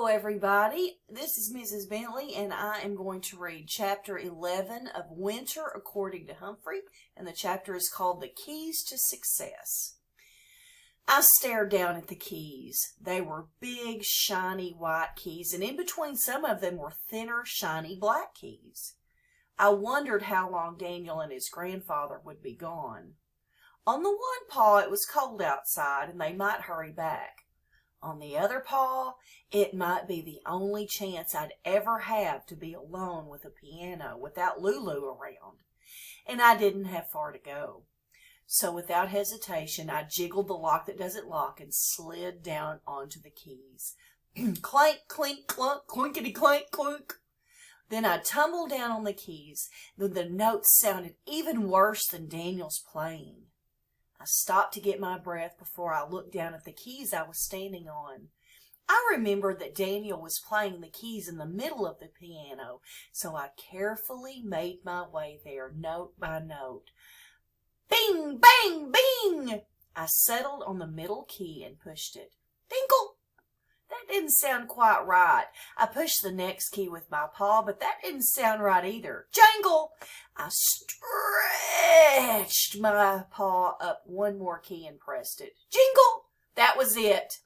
Hello, everybody. This is Mrs. Bentley, and I am going to read Chapter 11 of Winter According to Humphrey, and the chapter is called The Keys to Success. I stared down at the keys. They were big, shiny white keys, and in between some of them were thinner, shiny black keys. I wondered how long Daniel and his grandfather would be gone. On the one paw, it was cold outside, and they might hurry back. On the other paw, it might be the only chance I'd ever have to be alone with a piano without Lulu around. And I didn't have far to go. So without hesitation, I jiggled the lock that doesn't lock and slid down onto the keys. Clank, clink, clunk, clinkety, clank, clunk. Then I tumbled down on the keys. The notes sounded even worse than Daniel's playing. I stopped to get my breath before I looked down at the keys I was standing on. I remembered that Daniel was playing the keys in the middle of the piano, so I carefully made my way there, note by note. Bing, bang, bing! I settled on the middle key and pushed it. Dinkle! That didn't sound quite right. I pushed the next key with my paw, but that didn't sound right either. Jangle! I stretched my paw up one more key and pressed it. Jingle! That was it.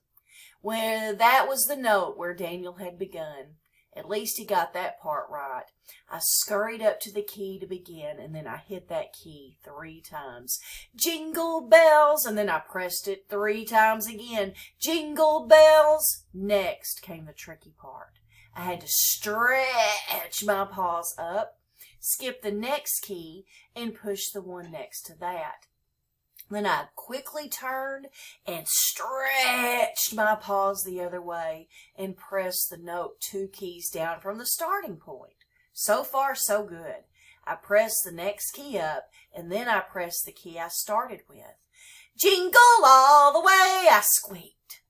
Well, that was the note where Daniel had begun. At least he got that part right. I scurried up to the key to begin, and then I hit that key 3 times. Jingle bells, and then I pressed it 3 times again. Jingle bells. Next came the tricky part. I had to stretch my paws up, skip the next key, and push the one next to that. Then I quickly turned and stretched my paws the other way and pressed the note 2 keys down from the starting point. So far, so good. I pressed the next key up, and then I pressed the key I started with. Jingle all the way, I squeaked.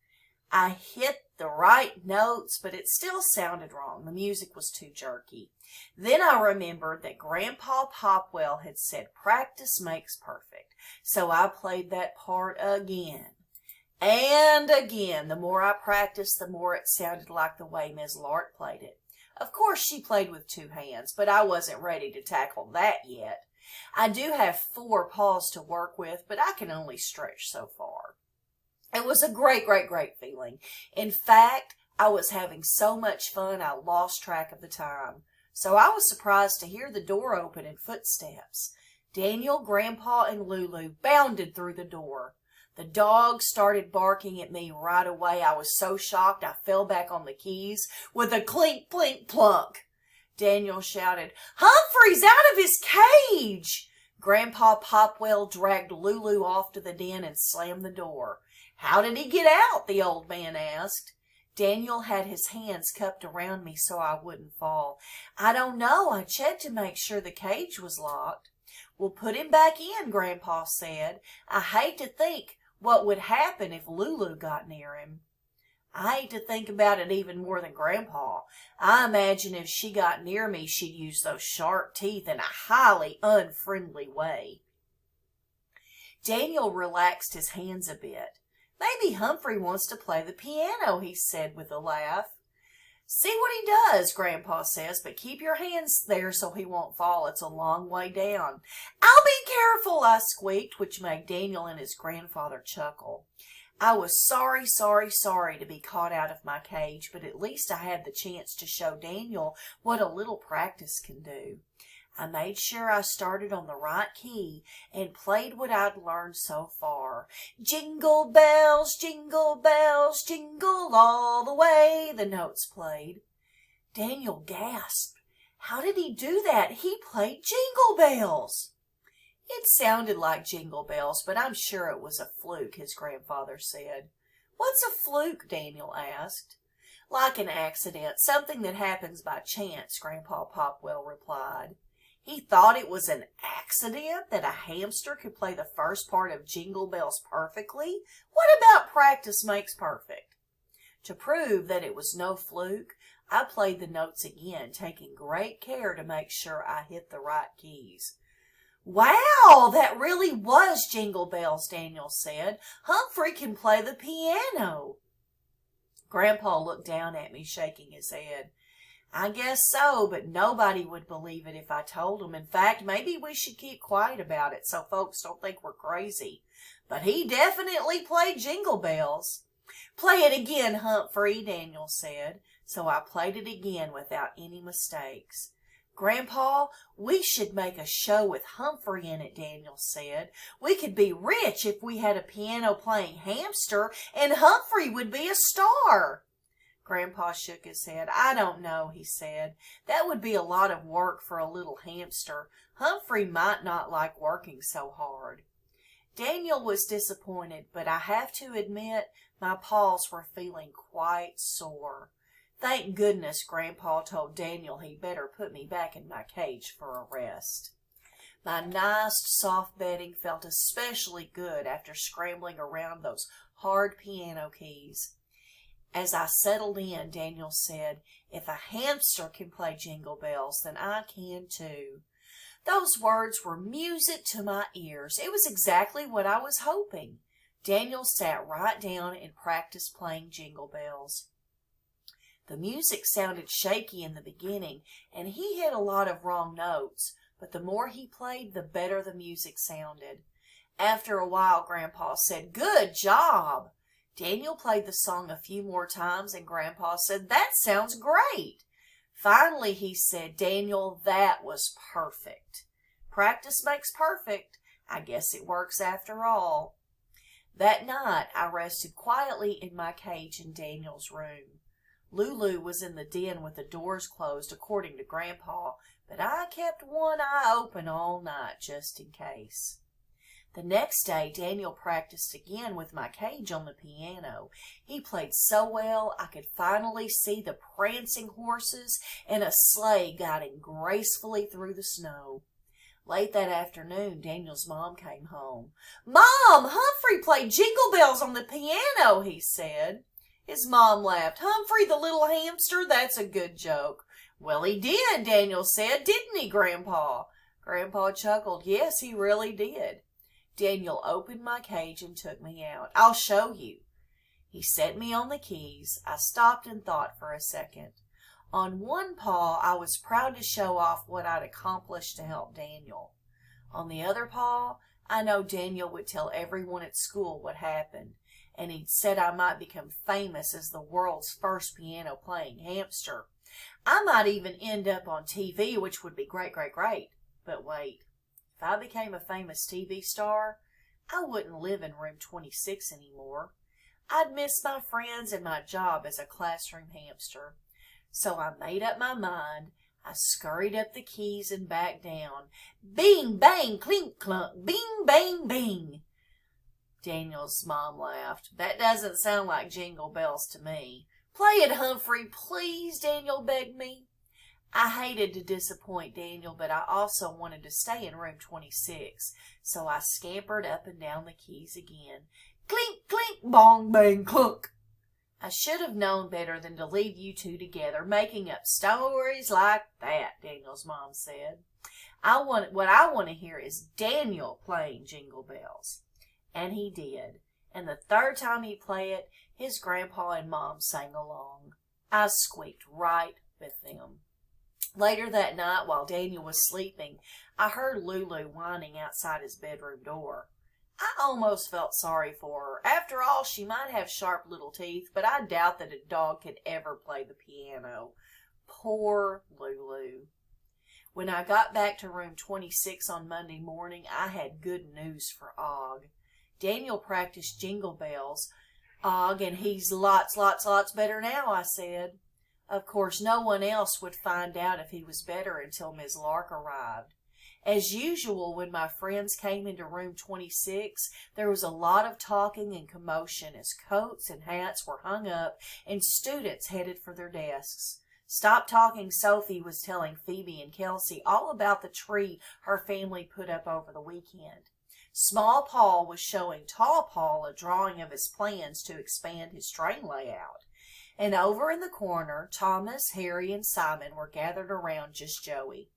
I hit the right notes, but it still sounded wrong. The music was too jerky. Then I remembered that Grandpa Popwell had said practice makes perfect, so I played that part again. And again, the more I practiced, the more it sounded like the way Ms. Lark played it. Of course, she played with 2 hands, but I wasn't ready to tackle that yet. I do have 4 paws to work with, but I can only stretch so far. It was a great, great, great feeling. In fact, I was having so much fun I lost track of the time. So I was surprised to hear the door open and footsteps. Daniel, Grandpa, and Lulu bounded through the door. The dog started barking at me right away. I was so shocked I fell back on the keys with a clink, plink, plunk. Daniel shouted, "Humphrey's out of his cage!" Grandpa Popwell dragged Lulu off to the den and slammed the door. "How did he get out?" the old man asked. Daniel had his hands cupped around me so I wouldn't fall. "I don't know. I checked to make sure the cage was locked." "We'll put him back in," Grandpa said. "I hate to think what would happen if Lulu got near him." I hate to think about it even more than Grandpa. I imagine if she got near me, she'd use those sharp teeth in a highly unfriendly way. Daniel relaxed his hands a bit. "Maybe Humphrey wants to play the piano," he said with a laugh. "See what he does," Grandpa says, "but keep your hands there so he won't fall. It's a long way down." "I'll be careful," I squeaked, which made Daniel and his grandfather chuckle. I was sorry to be caught out of my cage, but at least I had the chance to show Daniel what a little practice can do. I made sure I started on the right key and played what I'd learned so far. Jingle bells, jingle all the way, the notes played. Daniel gasped. How did he do that? He played jingle bells. It sounded like jingle bells, but I'm sure it was a fluke, his grandfather said. What's a fluke? Daniel asked. Like an accident, something that happens by chance, Grandpa Popwell replied. He thought it was an accident that a hamster could play the first part of Jingle Bells perfectly. What about practice makes perfect? To prove that it was no fluke, I played the notes again, taking great care to make sure I hit the right keys. Wow, that really was Jingle Bells, Daniel said. Humphrey can play the piano. Grandpa looked down at me, shaking his head. I guess so, but nobody would believe it if I told them. In fact, maybe we should keep quiet about it so folks don't think we're crazy. But he definitely played Jingle Bells. Play it again, Humphrey, Daniel said. So I played it again without any mistakes. Grandpa, we should make a show with Humphrey in it, Daniel said. We could be rich if we had a piano-playing hamster, and Humphrey would be a star. Grandpa shook his head. I don't know, he said. That would be a lot of work for a little hamster. Humphrey might not like working so hard. Daniel was disappointed, but I have to admit my paws were feeling quite sore. Thank goodness Grandpa told Daniel he'd better put me back in my cage for a rest. My nice, soft bedding felt especially good after scrambling around those hard piano keys. As I settled in, Daniel said, if a hamster can play Jingle Bells, then I can too. Those words were music to my ears. It was exactly what I was hoping. Daniel sat right down and practiced playing Jingle Bells. The music sounded shaky in the beginning, and he hit a lot of wrong notes, but the more he played, the better the music sounded. After a while, Grandpa said, "Good job!" Daniel played the song a few more times, and Grandpa said, "That sounds great." Finally, he said, "Daniel, that was perfect." Practice makes perfect. I guess it works after all. That night, I rested quietly in my cage in Daniel's room. Lulu was in the den with the doors closed, according to Grandpa, but I kept one eye open all night just in case. The next day, Daniel practiced again with my cage on the piano. He played so well, I could finally see the prancing horses and a sleigh guiding gracefully through the snow. Late that afternoon, Daniel's mom came home. "Mom, Humphrey played Jingle Bells on the piano," he said. His mom laughed. "Humphrey, the little hamster? That's a good joke." "Well, he did," Daniel said. "Didn't he, Grandpa?" Grandpa chuckled. "Yes, he really did." Daniel opened my cage and took me out. "I'll show you." He set me on the keys. I stopped and thought for a second. On one paw, I was proud to show off what I'd accomplished to help Daniel. On the other paw, I know Daniel would tell everyone at school what happened, and he'd said I might become famous as the world's first piano-playing hamster. I might even end up on TV, which would be great, great, great. But wait. If I became a famous TV star, I wouldn't live in room 26 anymore. I'd miss my friends and my job as a classroom hamster. So I made up my mind. I scurried up the keys and back down. Bing, bang, clink, clunk, bing, bang, bing. Daniel's mom laughed. "That doesn't sound like Jingle Bells to me." "Play it, Humphrey, please," Daniel begged me. I hated to disappoint Daniel, but I also wanted to stay in room 26, so I scampered up and down the keys again. Clink, clink, bong, bang, clunk. I should have known better than to leave you two together, making up stories like that, Daniel's mom said. What I want to hear is Daniel playing Jingle Bells. And he did. And the third time he played it, his grandpa and mom sang along. I squeaked right with them. Later that night, while Daniel was sleeping, I heard Lulu whining outside his bedroom door. I almost felt sorry for her. After all, she might have sharp little teeth, but I doubt that a dog could ever play the piano. Poor Lulu. When I got back to room 26 on Monday morning, I had good news for Og. Daniel practiced Jingle Bells. Og, and he's lots better now, I said. Of course, no one else would find out if he was better until Ms. Lark arrived. As usual, when my friends came into room 26, there was a lot of talking and commotion as coats and hats were hung up and students headed for their desks. Stop Talking Sophie was telling Phoebe and Kelsey all about the tree her family put up over the weekend. Small Paul was showing Tall Paul a drawing of his plans to expand his train layout. And over in the corner, Thomas, Harry, and Simon were gathered around just Joey.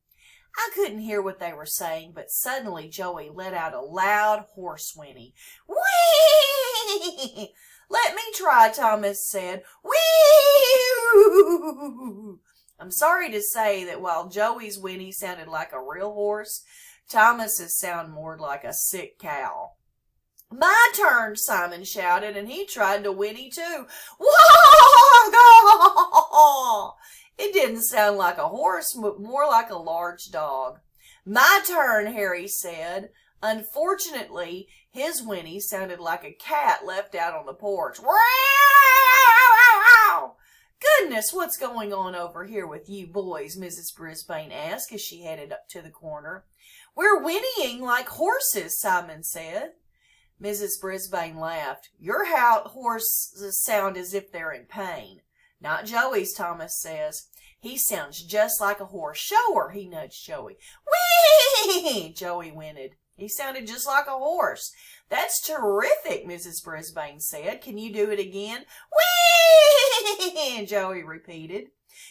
I couldn't hear what they were saying, but suddenly Joey let out a loud horse whinny. Whee! Let me try, Thomas said. Whee! I'm sorry to say that while Joey's whinny sounded like a real horse, Thomas's sounded more like a sick cow. My turn, Simon shouted, and he tried to whinny too. Wah! It didn't sound like a horse, but more like a large dog. My turn, Harry said. Unfortunately, his whinny sounded like a cat left out on the porch. Goodness, what's going on over here with you boys? Mrs. Brisbane asked as she headed up to the corner. We're whinnying like horses, Simon said. Mrs. Brisbane laughed. Your horses sound as if they're in pain. Not Joey's, Thomas says. He sounds just like a horse. Show her, he nudged Joey. Whee! Joey whinnied. He sounded just like a horse. That's terrific, Mrs. Brisbane said. Can you do it again? Whee! Joey repeated.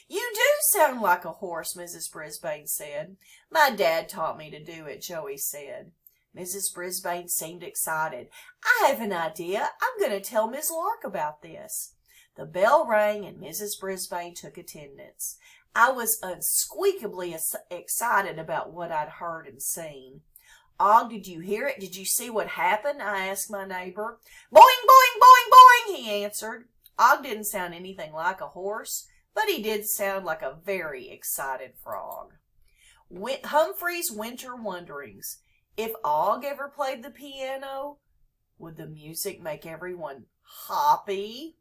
You do sound like a horse, Mrs. Brisbane said. My dad taught me to do it, Joey said. Mrs. Brisbane seemed excited. I have an idea. I'm going to tell Miss Lark about this. The bell rang and Mrs. Brisbane took attendance. I was unsqueakably excited about what I'd heard and seen. Og, did you hear it? Did you see what happened? I asked my neighbor. Boing, boing, boing, boing, he answered. Og didn't sound anything like a horse, but he did sound like a very excited frog. Humphrey's Winter Wanderings. If Og ever played the piano, would the music make everyone hoppy?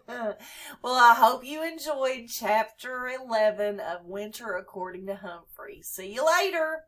Well, I hope you enjoyed Chapter 11 of Winter According to Humphrey. See you later.